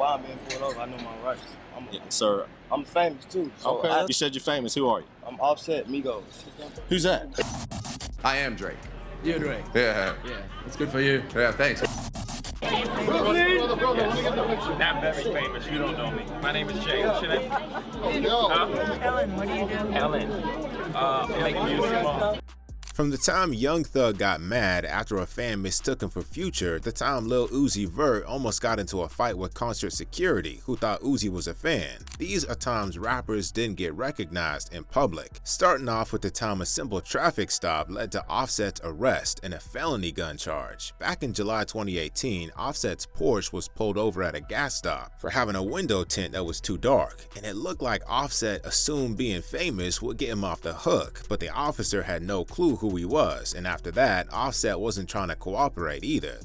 why I'm being pulled over. I know my rights. Yeah, sir. I'm famous too. So Okay. You said you're famous. Who are you? I'm Offset, Migos. Who's that? I am Drake. You're Drake. Yeah. Yeah, it's good for you. Yeah, thanks. Not very famous. You don't know me. My name is Jay. What's your name? Ellen, what do you do? Ellen. Make music. From the time Young Thug got mad after a fan mistook him for Future, the time Lil Uzi Vert almost got into a fight with concert security who thought Uzi was a fan. These are times rappers didn't get recognized in public. Starting off with the time a simple traffic stop led to Offset's arrest and a felony gun charge. Back in July 2018, Offset's Porsche was pulled over at a gas stop for having a window tint that was too dark, and it looked like Offset assumed being famous would get him off the hook, but the officer had no clue who he was, and after that, Offset wasn't trying to cooperate either.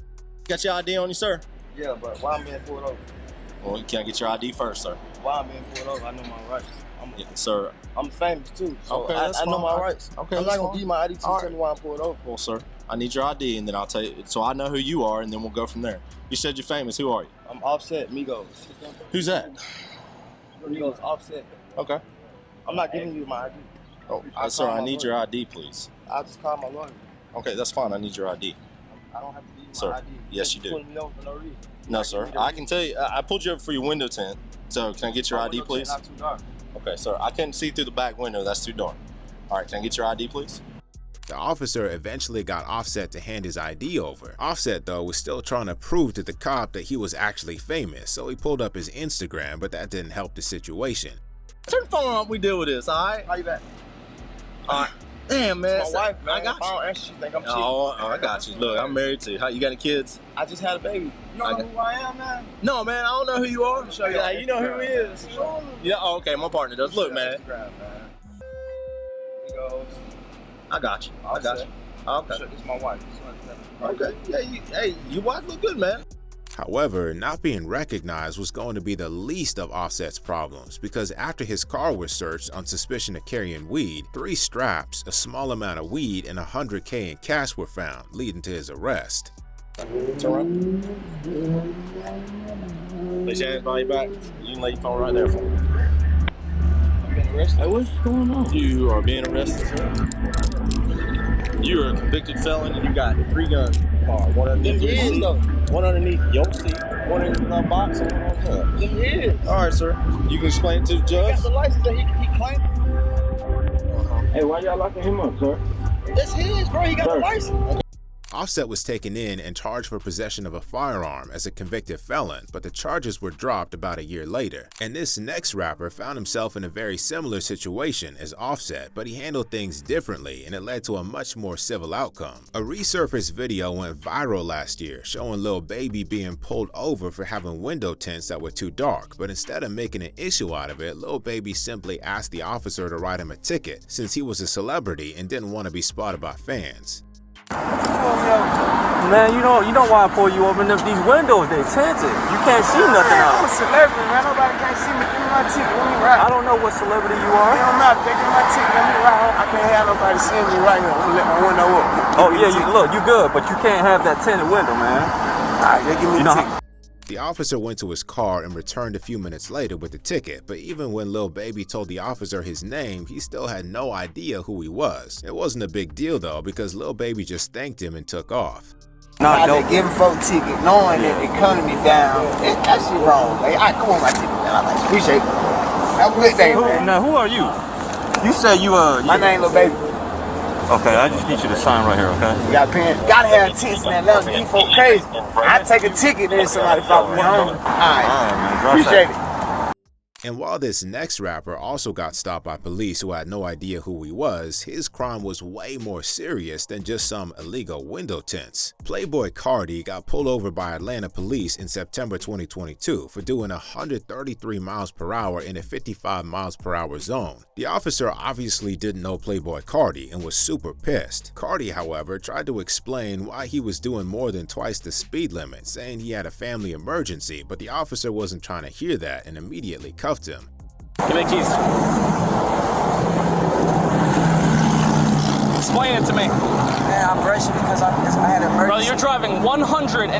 Got your ID on you, sir? Yeah, but why I'm being pulled over? Well, you can't get your ID first, sir. Why I'm being pulled over? I know my rights. Yeah, sir. I'm famous too. So Okay, I that's know fine. my rights. Okay, I'm not that's gonna fine. give you my ID till you tell me why I'm pulled over. Well, sir, I need your ID, and then I'll tell you. So I know who you are, and then we'll go from there. You said you're famous. Who are you? I'm Offset, Migos. Who's that? Migos, Offset. Okay. I'm not giving you my ID. Oh, sir, I need your ID, please. I'll just call my lawyer. Okay, that's fine. I need your ID. I don't have to give you Sir, my ID. yes, you do. Pulling me over for no reason. No, sir. I can tell you. I pulled you up for your window tint. So can I get your My ID, window please? tint Not too dark. Okay, sir. I couldn't see through the back window. That's too dark. All right, can I get your ID, please? The officer eventually got Offset to hand his ID over. Offset, though, was still trying to prove to the cop that he was actually famous, so he pulled up his Instagram, but that didn't help the situation. Turn the phone on. We deal with this, all right? How you back? All right. Damn, man. My wife, man. I got If I you. don't answer, you think I'm cheating. Oh, I got you. Look, I'm married to you. How, you got any kids? I just had a baby. You don't know who I am, man? No, man. I don't know who you are. Show you Yeah, on you know who Instagram. he is. Yeah, oh, okay. My partner does. Look, man. Instagram, man. Migos. I got you. I got you. Okay. This is my wife. Okay. Yeah, hey, your wife look good, man. However, not being recognized was going to be the least of Offset's problems, because after his car was searched on suspicion of carrying weed, 3 straps, a small amount of weed, and $100K in cash were found, leading to his arrest. Turn around. Place your hands behind your back. You can lay your phone right there for me. I'm being arrested. Hey, what's going on? You are being arrested, sir. You are a convicted felon and you got 3 guns. One underneath your seat, one underneath your seat, one in the box, and one on the hood. Them his. All right, sir. You can explain it to the He judge. got the license that he claimed. Hey, why y'all locking him up, sir? That's his, bro. He got the license. Offset was taken in and charged for possession of a firearm as a convicted felon, but the charges were dropped about a year later. And this next rapper found himself in a very similar situation as Offset, but he handled things differently and it led to a much more civil outcome. A resurfaced video went viral last year showing Lil Baby being pulled over for having window tints that were too dark, but instead of making an issue out of it, Lil Baby simply asked the officer to write him a ticket since he was a celebrity and didn't want to be spotted by fans. Man, you know why I pull you over? These windows, they tinted. You can't see nothing I'm a out. celebrity, man. Nobody can't see me. Give me my ticket. Let me ride. I don't know what celebrity you It are. don't matter. They give me my ticket. Let me ride. I can't have nobody seeing me right here. I'm gonna let my window up. Oh yeah, you good, but you can't have that tinted window, man. Alright, they give me a ticket. The officer went to his car and returned a few minutes later with the ticket, but even when Lil Baby told the officer his name, he still had no idea who he was. It wasn't a big deal though, because Lil Baby just thanked him and took off. Nah, they giving folk ticket knowing that the economy down. That shit wrong, man. Alright, come on, my ticket, man. I appreciate it. Have a good day, man. Now, who are you? You said you My name Lil Baby. Okay, I just need you to sign right here, okay? You got a pen. Gotta have tickets in Atlanta. These folk crazy. I take a ticket, then somebody follow me home. Alright, man, drop appreciate that. it. And while this next rapper also got stopped by police who had no idea who he was, his crime was way more serious than just some illegal window tints. Playboy Cardi got pulled over by Atlanta police in September 2022 for doing 133 miles per hour in a 55 miles per hour zone. The officer obviously didn't know Playboy Cardi and was super pissed. Cardi, however, tried to explain why he was doing more than twice the speed limit, saying he had a family emergency, but the officer wasn't trying to hear that and immediately cuffed him. Give me the keys. Explain it to me. Man, I'm rushing because I had an emergency. Brother, you're driving 133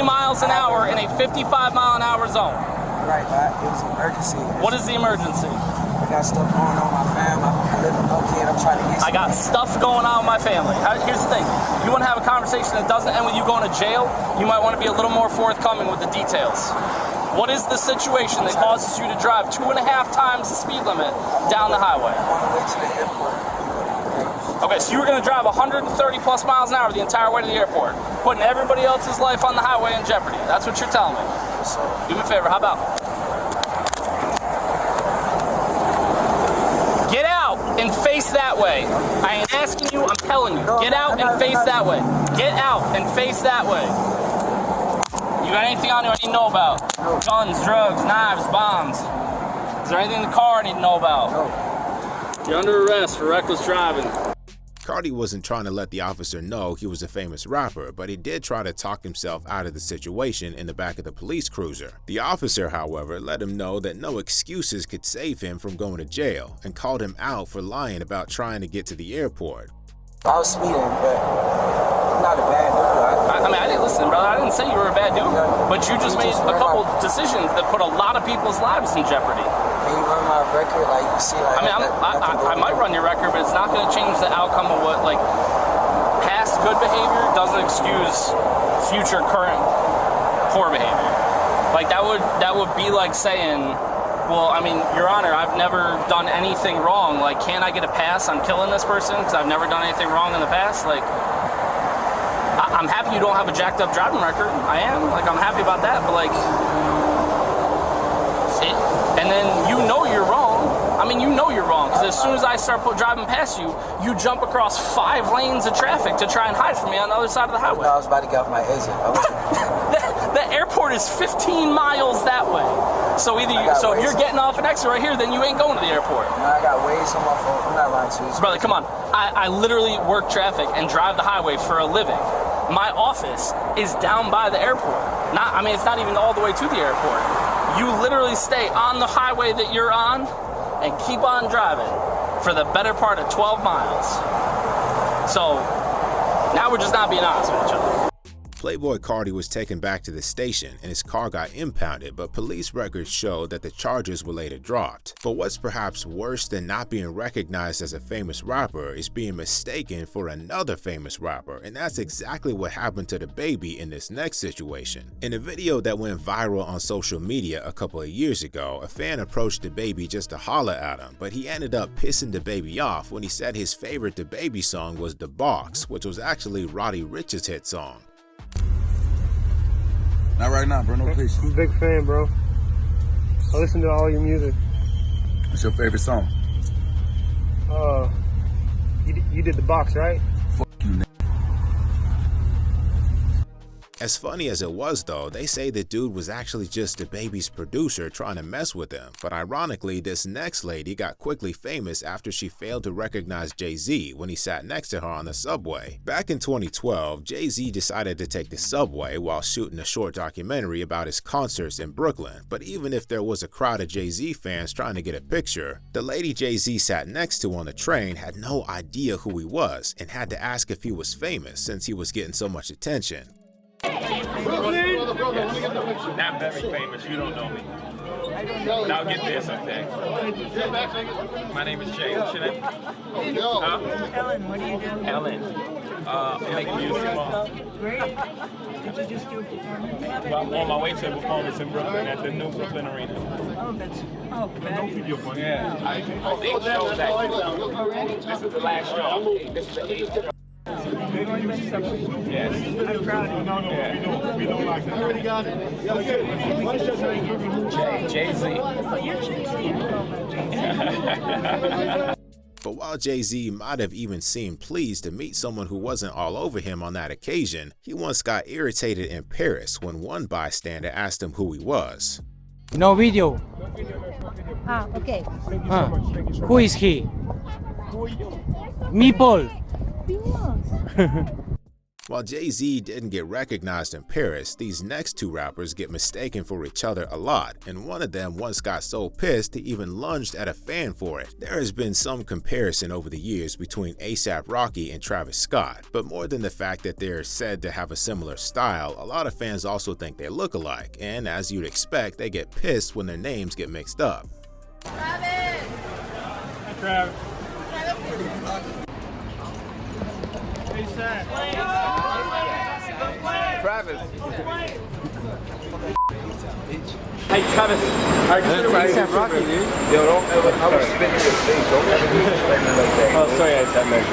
miles an hour in a 55-mile-an-hour zone. Right, but it was an emergency. What is the emergency? I got stuff going on with my fam. I live in Oakland. I'm trying to get I got stuff going on with my family. Here's the thing. You want to have a conversation that doesn't end with you going to jail, you might want to be a little more forthcoming with the details. What is the situation that causes you to drive 2.5 times the speed limit down the highway? on the way to the airport. Okay, so you were going to drive 130 plus miles an hour the entire way to the airport, putting everybody else's life on the highway in jeopardy. That's what you're telling me. Do me a favor, how about? Get out and face that way. I ain't asking you, I'm telling you. Get out and face that way. Get out and face that way. You got anything on you I need to know about? Guns, drugs, knives, bombs. Is there anything in the car I need to know about? You're under arrest for reckless driving. Cardi wasn't trying to let the officer know he was a famous rapper, but he did try to talk himself out of the situation in the back of the police cruiser. The officer, however, let him know that no excuses could save him from going to jail and called him out for lying about trying to get to the airport. I was speeding, but I'm not a bad dude. I didn't listen, brother. I didn't say you were a bad dude, but you just made a couple decisions that put a lot of people's lives in jeopardy. Can you run my record? Like, you see, like, I might run your record, but it's not going to change the outcome of what, like, past good behavior doesn't excuse future current poor behavior. Like, that would be like saying, well, I mean, Your Honor, I've never done anything wrong. Like, can't I get a pass on killing this person because I've never done anything wrong in the past? Like, I'm happy you don't have a jacked up driving record. I am. Like, I'm happy about that. But, like, and then you know you're wrong. I mean, you know you're wrong because as soon as I start driving past you, you jump across 5 lanes of traffic to try and hide from me on the other side of the highway. No, I was about to get off my exit. The airport is 15 miles that way. So either if you're getting off an exit right here, then you ain't going to the airport. No, I got ways on my phone. I'm not lying to you. Brother, come on. I literally work traffic and drive the highway for a living. My office is down by the airport. It's not even all the way to the airport. You literally stay on the highway that you're on and keep on driving for the better part of 12 miles. So now we're just not being honest with each other. Playboy Cardi was taken back to the station and his car got impounded, but police records show that the charges were later dropped. But what's perhaps worse than not being recognized as a famous rapper is being mistaken for another famous rapper, and that's exactly what happened to the baby in this next situation. In a video that went viral on social media a couple of years ago, a fan approached the baby just to holler at him, but he ended up pissing the baby off when he said his favorite the baby song was The Box, which was actually Roddy Ricch's hit song. Not right now, bro. No patience. I'm a big fan, bro. I listen to all your music. What's your favorite song? You did The Box, right? Fuck you, nigga. As funny as it was though, they say the dude was actually just the baby's producer trying to mess with him. But ironically, this next lady got quickly famous after she failed to recognize Jay-Z when he sat next to her on the subway. Back in 2012, Jay-Z decided to take the subway while shooting a short documentary about his concerts in Brooklyn. But even if there was a crowd of Jay-Z fans trying to get a picture, the lady Jay-Z sat next to on the train had no idea who he was and had to ask if he was famous since he was getting so much attention. Not very famous, you don't know me. But I'll get there someday. My name is Jay. What's your name? Ellen, what do you do? Ellen. I make music. Great. Did you just do a performance? Well, I'm on my way to a performance in Brooklyn at the new Brooklyn Arena. Oh, fabulous. Yeah. Big shows actually. This is the last show. This is the 8th. Yes. I'm proud of you. We don't like that. Already got it. Jay-Z. Oh, you're Jay-Z. But while Jay-Z might have even seemed pleased to meet someone who wasn't all over him on that occasion, he once got irritated in Paris when one bystander asked him who he was. No video. Okay. Who is he? Me, Paul. While Jay-Z didn't get recognized in Paris, these next two rappers get mistaken for each other a lot, and one of them once got so pissed he even lunged at a fan for it. There has been some comparison over the years between A$AP Rocky and Travis Scott, but more than the fact that they're said to have a similar style, a lot of fans also think they look alike, and as you'd expect, they get pissed when their names get mixed up. Travis! Hi, Travis. Travis. Hey, Travis. A$AP Rocky, dude. Yo, don't ever, I was spitting in your face. Don't ever disrespect me like that. Oh, sorry, A$AP man.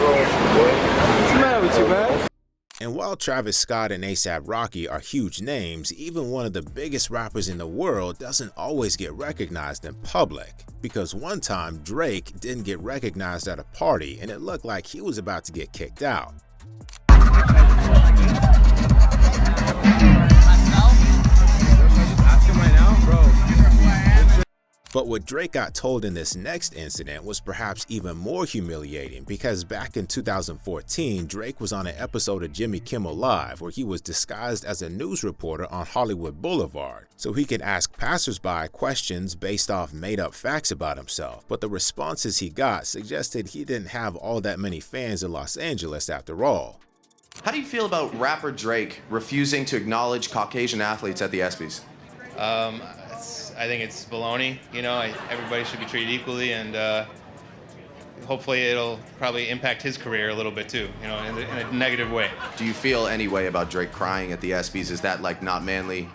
What's the matter with you, man? And while Travis Scott and A$AP Rocky are huge names, even one of the biggest rappers in the world doesn't always get recognized in public. Because one time, Drake didn't get recognized at a party and it looked like he was about to get kicked out. But what Drake got told in this next incident was perhaps even more humiliating, because back in 2014, Drake was on an episode of Jimmy Kimmel Live where he was disguised as a news reporter on Hollywood Boulevard, so he could ask passersby questions based off made-up facts about himself. But the responses he got suggested he didn't have all that many fans in Los Angeles after all. How do you feel about rapper Drake refusing to acknowledge Caucasian athletes at the ESPYs? I think it's baloney. You know, everybody should be treated equally, and hopefully it'll probably impact his career a little bit too, you know, in a negative way. Do you feel any way about Drake crying at the ESPYs? Is that like not manly?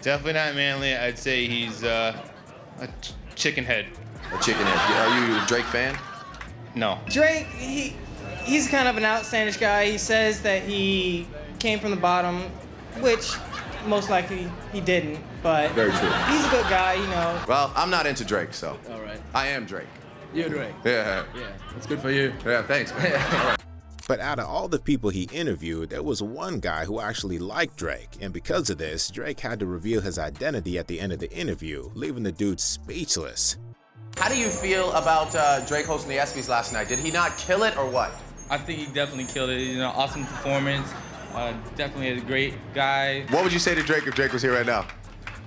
Definitely not manly. I'd say he's a chicken head. A chicken head. Are you a Drake fan? No. Drake, he's kind of an outlandish guy. He says that he came from the bottom, which most likely he didn't, but very true. He's a good guy, you know. Well, I'm not into Drake, so. All right. I am Drake. You're Drake. Yeah. Yeah. That's good for you. Yeah, thanks, man. But out of all the people he interviewed, there was one guy who actually liked Drake, and because of this, Drake had to reveal his identity at the end of the interview, leaving the dude speechless. How do you feel about Drake hosting the ESPYs last night? Did he not kill it or what? I think he definitely killed it. You know, awesome performance. Definitely a great guy. What would you say to Drake if Drake was here right now?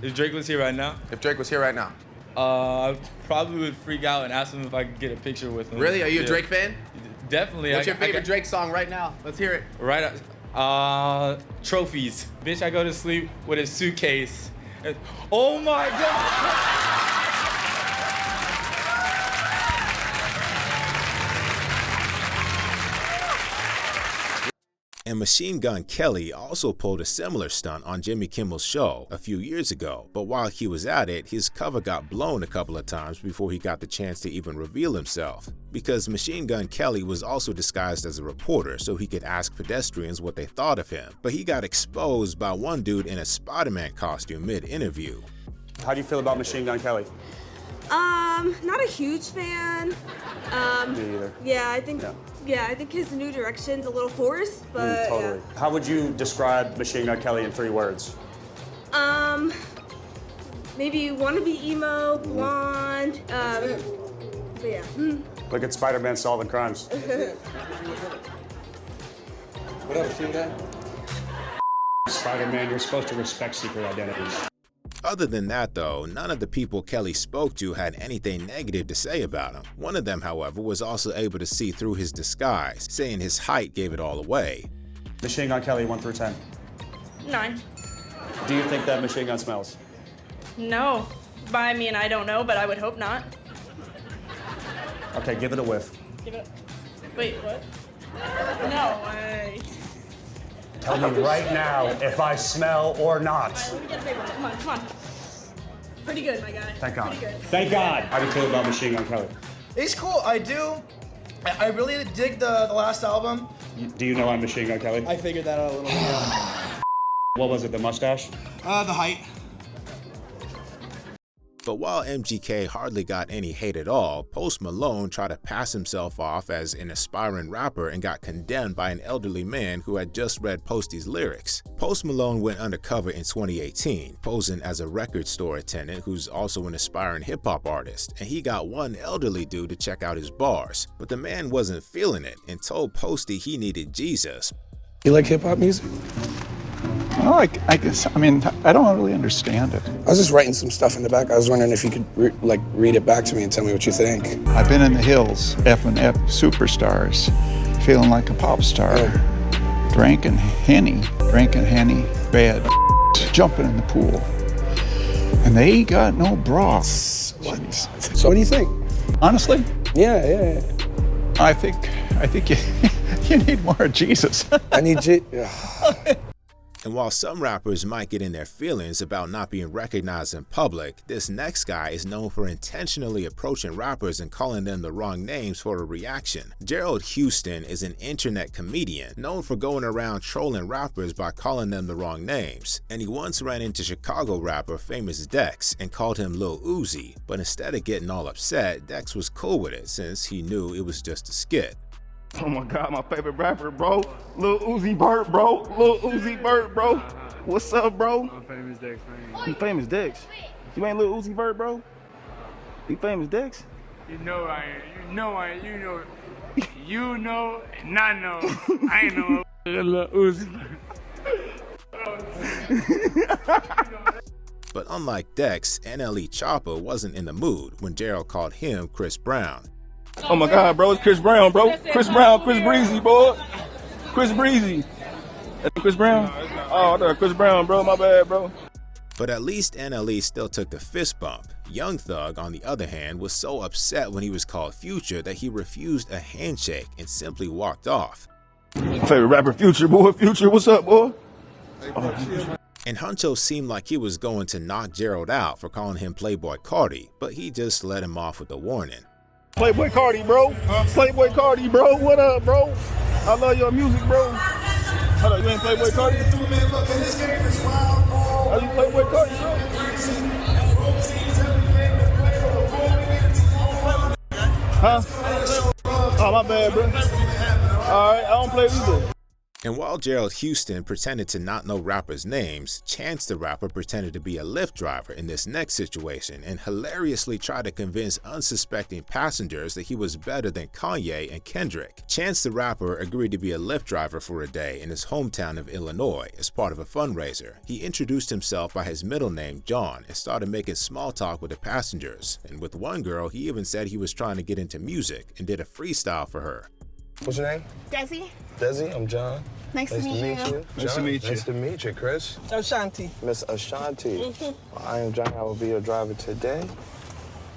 If Drake was here right now? If Drake was here right now. I probably would freak out and ask him if I could get a picture with him. Really? Are you a Drake fan? Definitely. What's your favorite Drake song right now? Let's hear it. Right. Trophies. Bitch, I go to sleep with a suitcase. Oh my God! And Machine Gun Kelly also pulled a similar stunt on Jimmy Kimmel's show a few years ago, but while he was at it, his cover got blown a couple of times before he got the chance to even reveal himself. Because Machine Gun Kelly was also disguised as a reporter so he could ask pedestrians what they thought of him, but he got exposed by one dude in a Spider-Man costume mid-interview. How do you feel about Machine Gun Kelly? Not a huge fan. Me either. Yeah, I think his new direction's a little forced, but totally. yeah. How would you describe Machine Gun Kelly in 3 words? Maybe wannabe emo, blonde, but yeah. Look at Spider-Man solving crimes. What up, Machine Gun? Spider-Man, you're supposed to respect secret identities. Other than that though, none of the people Kelly spoke to had anything negative to say about him. One of them, however, was also able to see through his disguise, saying his height gave it all away. Machine Gun Kelly, 1 through 10. 9. Do you think that Machine Gun smells? No. I mean, I don't know, but I would hope not. Okay, give it a whiff. Give it. Wait, what? No way. Tell me right now if I smell or not. Let me get a big one. Come on, come on. Pretty good, my guy. Thank God. Pretty good. Thank God. How do you feel about Machine Gun Kelly? He's cool. I do. I really dig the last album. Do you know I'm Machine Gun Kelly? I figured that out a little bit. What was it, the mustache? The height. But while MGK hardly got any hate at all, Post Malone tried to pass himself off as an aspiring rapper and got condemned by an elderly man who had just read Posty's lyrics. Post Malone went undercover in 2018, posing as a record store attendant who's also an aspiring hip-hop artist, and he got one elderly dude to check out his bars. But the man wasn't feeling it and told Posty he needed Jesus. You like hip hop music? Well, I guess, I mean, I don't really understand it. I was just writing some stuff in the back. I was wondering if you could read it back to me and tell me what you think. I've been in the hills, F&F superstars, feeling like a pop star. Drinking Henny, bad, jumping in the pool. And they ain't got no bra. Jeez. So what do you think? Honestly? Yeah. I think you need more of Jesus. I need you. And while some rappers might get in their feelings about not being recognized in public, this next guy is known for intentionally approaching rappers and calling them the wrong names for a reaction. Gerald Houston is an internet comedian known for going around trolling rappers by calling them the wrong names. And he once ran into Chicago rapper Famous Dex and called him Lil Uzi, but instead of getting all upset, Dex was cool with it since he knew it was just a skit. Oh my God, my favorite rapper, bro. Lil Uzi Vert, bro. Lil Uzi Vert, bro. What's up, bro? I'm Famous Dex, man. You Famous Dex? You ain't Lil Uzi Vert, bro? You Famous Dex? You know I ain't. You know I ain't. You know. You know and I know. I ain't no Lil Uzi Vert. But unlike Dex, NLE Chopper wasn't in the mood when Gerald called him Chris Brown. Oh my God, bro, it's Chris Brown, bro. Chris Brown, Chris Breezy, boy. Chris Breezy. That's Chris Brown? Oh, I thought Chris Brown, bro. My bad, bro. But at least NLE still took the fist bump. Young Thug, on the other hand, was so upset when he was called Future that he refused a handshake and simply walked off. Favorite rapper, Future, boy. Future, what's up, boy? And Huncho seemed like he was going to knock Gerald out for calling him Playboy Cardi, but he just let him off with a warning. Playboy Cardi, bro. Playboy Cardi, bro. What up, bro? I love your music, bro. Hold on, you ain't Playboy Cardi? Are you Playboy Cardi, bro? Huh? Oh, my bad, bro. All right, I don't play either. And while Gerald Houston pretended to not know rappers' names, Chance the Rapper pretended to be a Lyft driver in this next situation and hilariously tried to convince unsuspecting passengers that he was better than Kanye and Kendrick. Chance the Rapper agreed to be a Lyft driver for a day in his hometown of Illinois as part of a fundraiser. He introduced himself by his middle name, John, and started making small talk with the passengers. And with one girl, he even said he was trying to get into music and did a freestyle for her. What's your name? Desi. Desi, I'm John. Nice to meet you. Nice to meet you. Nice to meet you, Chris. Ashanti. Miss Ashanti. Well, I am John. I will be your driver today.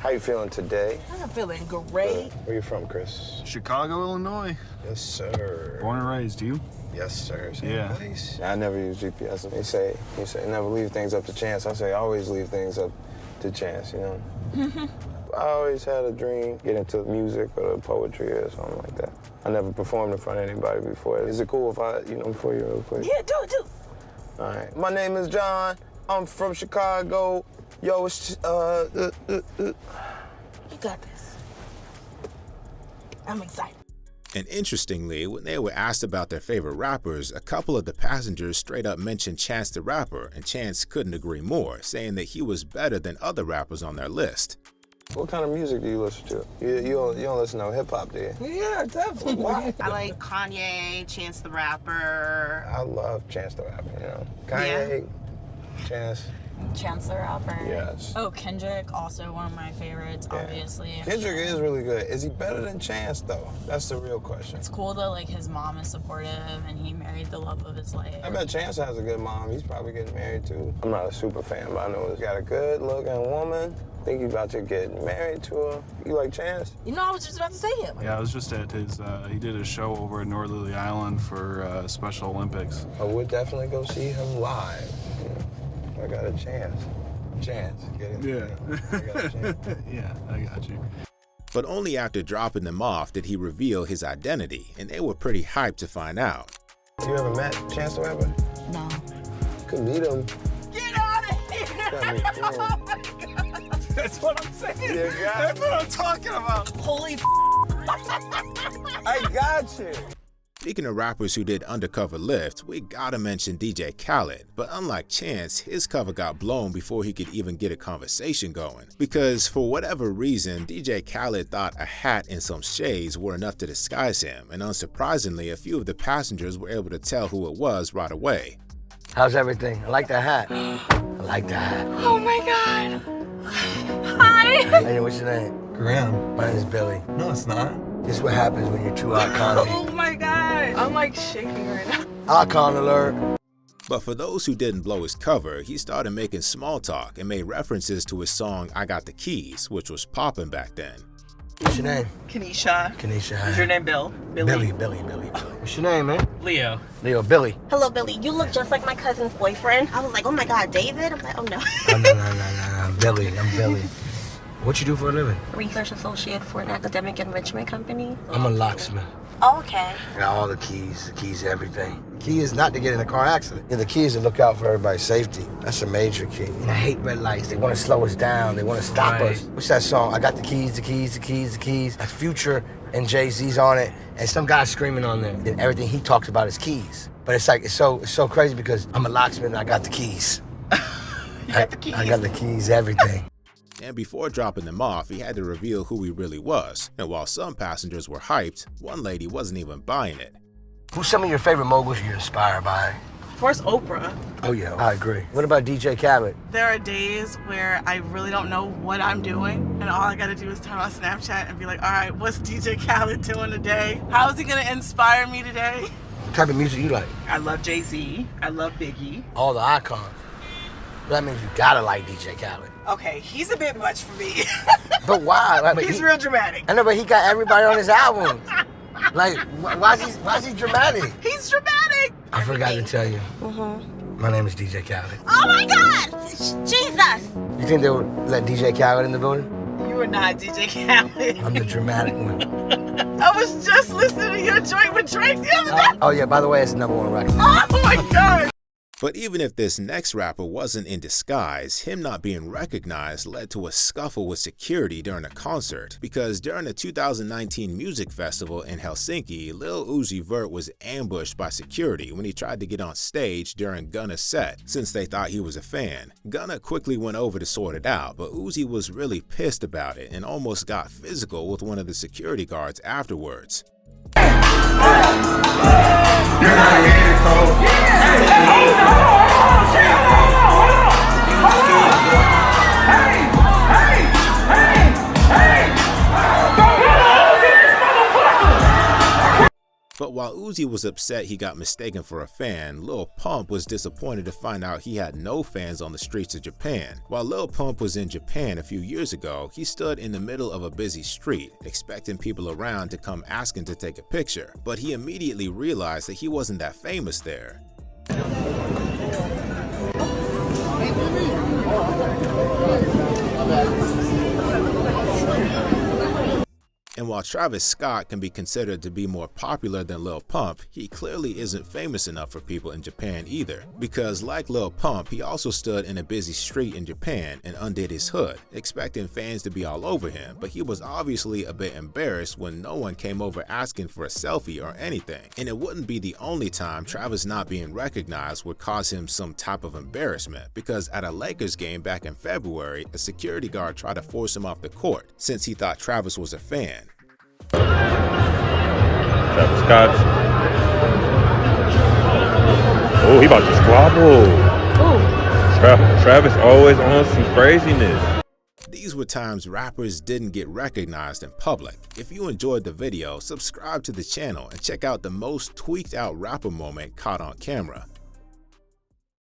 How you feeling today? I'm feeling great. Where you from, Chris? Chicago, Illinois. Yes, sir. Born and raised, you? Yes, sir. Same Yeah. place. I never use GPS. You say never leave things up to chance. I say always leave things up to chance, you know? I always had a dream, get into music or poetry or something like that. I never performed in front of anybody before. Is it cool if I, before you real quick? Yeah, do it. All right. My name is John. I'm from Chicago. Yo, it's, You got this. I'm excited. And interestingly, when they were asked about their favorite rappers, a couple of the passengers straight up mentioned Chance the Rapper, and Chance couldn't agree more, saying that he was better than other rappers on their list. What kind of music do you listen to? You don't listen to hip-hop, do you? Yeah, definitely. I like Kanye, Chance the Rapper. I love Chance the Rapper, Kanye, Chance. Chance the Rapper. Yes. Oh, Kendrick, also one of my favorites, obviously. Kendrick is really good. Is he better than Chance, though? That's the real question. It's cool that, his mom is supportive and he married the love of his life. I bet Chance has a good mom. He's probably getting married, too. I'm not a super fan, but I know he's got a good-looking woman. I think he's about to get married to her. You like Chance? I was just about to say him. Yeah, I was just at his, he did a show over in North Lily Island for Special Olympics. I would definitely go see him live. I got a chance. Get it? Yeah. I got a chance. Yeah, I got you. But only after dropping them off did he reveal his identity, and they were pretty hyped to find out. You ever met Chance the Rapper? No. Could meet him. Get out of here! That's what I'm saying. You got That's what I'm talking about. Holy I got you. Speaking of rappers who did undercover lifts, we gotta mention DJ Khaled, but unlike Chance, his cover got blown before he could even get a conversation going. Because for whatever reason, DJ Khaled thought a hat and some shades were enough to disguise him, and unsurprisingly, a few of the passengers were able to tell who it was right away. How's everything? I like the hat. I like the hat. Oh my god. Hi. Hey, what's your name? Graham. My name is Billy. No, it's not. This is what happens when you're too iconic. Oh my god. I'm like shaking right now. Icon alert. But for those who didn't blow his cover, he started making small talk and made references to his song I Got the Keys, which was popping back then. What's your name? Kanisha. Kanisha. Is your name Bill? Billy. What's your name, man? Leo. Leo. Billy. Hello, Billy. You look just like my cousin's boyfriend. I was like, oh my God, David? I'm like, oh no. Oh, no. Billy. I'm Billy. What you do for a living? Research associate for an academic enrichment company. I'm a locksmith. Oh, okay. Got all the keys to everything. The key is not to get in a car accident. Yeah, the key is to look out for everybody's safety. That's a major key. And I hate red lights. They want to slow us down. They want to stop us. What's that song? I got the keys. That's Future and Jay-Z's on it. And some guy screaming on there. And everything he talks about is keys. But it's like, it's so crazy because I'm a locksmith and I got the keys. I got the keys, everything. And before dropping them off, he had to reveal who he really was. And while some passengers were hyped, one lady wasn't even buying it. Who's some of your favorite moguls you're inspired by? Of course, Oprah. Oh yeah, I agree. What about DJ Khaled? There are days where I really don't know what I'm doing, and all I gotta do is turn on Snapchat and be like, all right, what's DJ Khaled doing today? How is he gonna inspire me today? What type of music you like? I love Jay-Z. I love Biggie. All the icons. That means you gotta like DJ Khaled. Okay, he's a bit much for me. But why? Like, He's real dramatic. I know, but he got everybody on his album. Like, why is he dramatic? He's dramatic. I forgot to tell you. My name is DJ Khaled. Oh my God! Jesus! You think they would let DJ Khaled in the building? You are not DJ Khaled. I'm the dramatic one. I was just listening to your joint with Drake the other day. Oh yeah, by the way, it's the #1 record. Oh my God! But even if this next rapper wasn't in disguise, him not being recognized led to a scuffle with security during a concert, because during the 2019 music festival in Helsinki, Lil Uzi Vert was ambushed by security when he tried to get on stage during Gunna's set, since they thought he was a fan. Gunna quickly went over to sort it out, but Uzi was really pissed about it and almost got physical with one of the security guards afterwards. But while Uzi was upset he got mistaken for a fan, Lil Pump was disappointed to find out he had no fans on the streets of Japan. While Lil Pump was in Japan a few years ago, he stood in the middle of a busy street, expecting people around to come asking to take a picture. But he immediately realized that he wasn't that famous there. And while Travis Scott can be considered to be more popular than Lil Pump, he clearly isn't famous enough for people in Japan either. Because like Lil Pump, he also stood in a busy street in Japan and undid his hood, expecting fans to be all over him, but he was obviously a bit embarrassed when no one came over asking for a selfie or anything. And it wouldn't be the only time Travis not being recognized would cause him some type of embarrassment, because at a Lakers game back in February, a security guard tried to force him off the court since he thought Travis was a fan. Travis Scott. Oh, he about to squabble. Travis always on some craziness. These were times rappers didn't get recognized in public. If you enjoyed the video, subscribe to the channel and check out the most tweaked out rapper moment caught on camera.